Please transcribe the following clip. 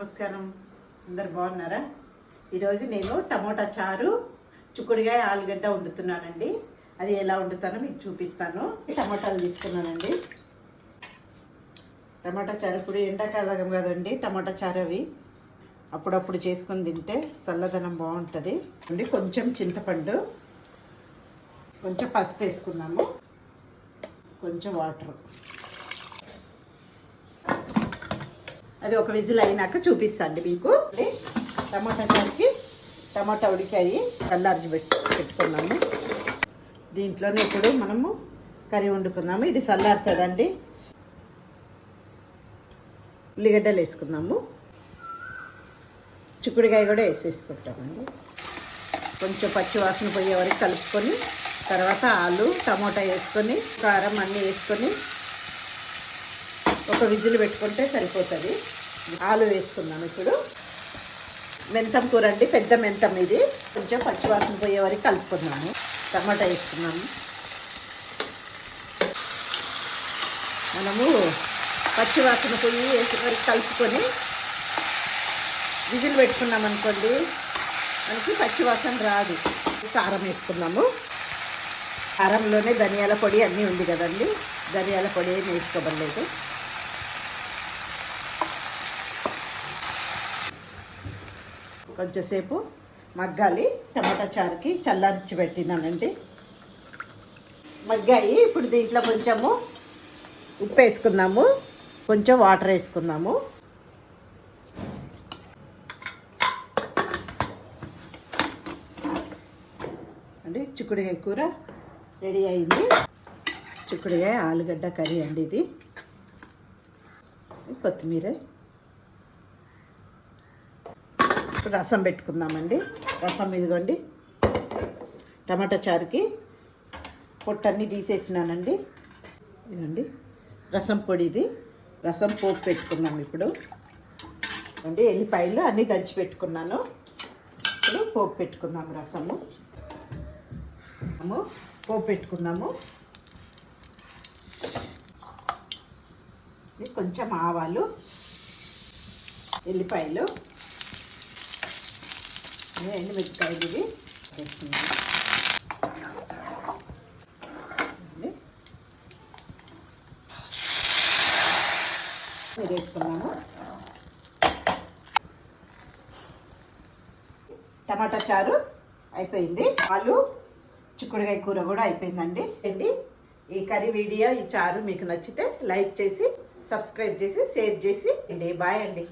నమస్కారం. అందరు బాగున్నారా? ఈరోజు నేను టమోటా చారు, చిక్కుడుకాయ, ఆలుగడ్డ వండుతున్నానండి. అది ఎలా వండుతానో మీకు చూపిస్తాను. టమాటాలు తీసుకున్నానండి. టమాటా చారు ఇప్పుడు ఎండాకాలం కదండి, టమాటా చారు అవి అప్పుడప్పుడు చేసుకొని తింటే చల్లదనం బాగుంటుంది అండి. కొంచెం చింతపండు, కొంచెం పసుపు వేసుకున్నాము, కొంచెం వాటర్. అది ఒక విజిల్ అయినాక చూపిస్తాండి మీకు. టమాటా చారుకి టమాటా ఉడికాయి చల్లార్చి పెట్టుకున్నాము. దీంట్లోనే ఇప్పుడు మనము కర్రీ వండుకుందాము. ఇది చల్లారుతుందండి. ఉల్లిగడ్డలు వేసుకుందాము, చిక్కుడుకాయ కూడా వేసేసుకుంటామండి. కొంచెం పచ్చి వాసన పోయే వరకు కలుపుకొని తర్వాత ఆలు టమోటా వేసుకొని కారం అన్నీ వేసుకొని ఒక విజిల్ పెట్టుకుంటే సరిపోతుంది. ఆలు వేసుకున్నాము. ఇప్పుడు మెంతం కూర అండి, పెద్ద మెంతం ఇది. కొంచెం పచ్చివాసన పోయే వరకు కలుపుకున్నాము. టమాటా వేసుకున్నాము. మనము పచ్చివాసన పోయి వేసే వరకు కలుపుకొని విజిల్ పెట్టుకున్నాం అనుకోండి, మనకి పచ్చివాసన రాదు. కారం వేసుకున్నాము. కారంలోనే ధనియాల పొడి అన్నీ ఉంది కదండి, ధనియాల పొడి ఏమి వేసుకోవలేదు. కొంచెంసేపు మగ్గాలి. టమాటా చారుకి చల్లార్చి పెట్టినానండి, మగ్గాయి. ఇప్పుడు దీంట్లో కొంచెము ఉప్పు వేసుకుందాము, కొంచెం వాటర్ వేసుకుందాము. అండి చిక్కుడుకాయ కూర రెడీ అయింది. చిక్కుడుకాయ ఆలుగడ్డ కర్రీ అండి ఇది. కొత్తిమీర, రసం పెట్టుకుందామండి. రసం ఇదిగోండి, టమాటా చారుకి పొట్టన్నీ తీసేసినానండి. ఇదండి రసం పొడి, ఇది రసం పోపు పెట్టుకున్నాము. ఇప్పుడు అండి ఎల్లిపాయలు అన్నీ దంచి పెట్టుకున్నాను. ఇప్పుడు పోపు పెట్టుకుందాము. రసము పోపు పెట్టుకుందాము. కొంచెం ఆవాలు, ఎల్లిపాయలు, ఎండుమిరపకాయలు ఇది వేసుకున్నాము. ఇది వేసుకున్నాము. టమాటా చారు అయిపోయింది. ఆలు చిక్కుడుకాయ కూర కూడా అయిపోయిందండి. ఈ కర్రీ వీడియో, ఈ చారు మీకు నచ్చితే లైక్ చేసి, సబ్స్క్రైబ్ చేసి, షేర్ చేసి. బాయ్ అండి.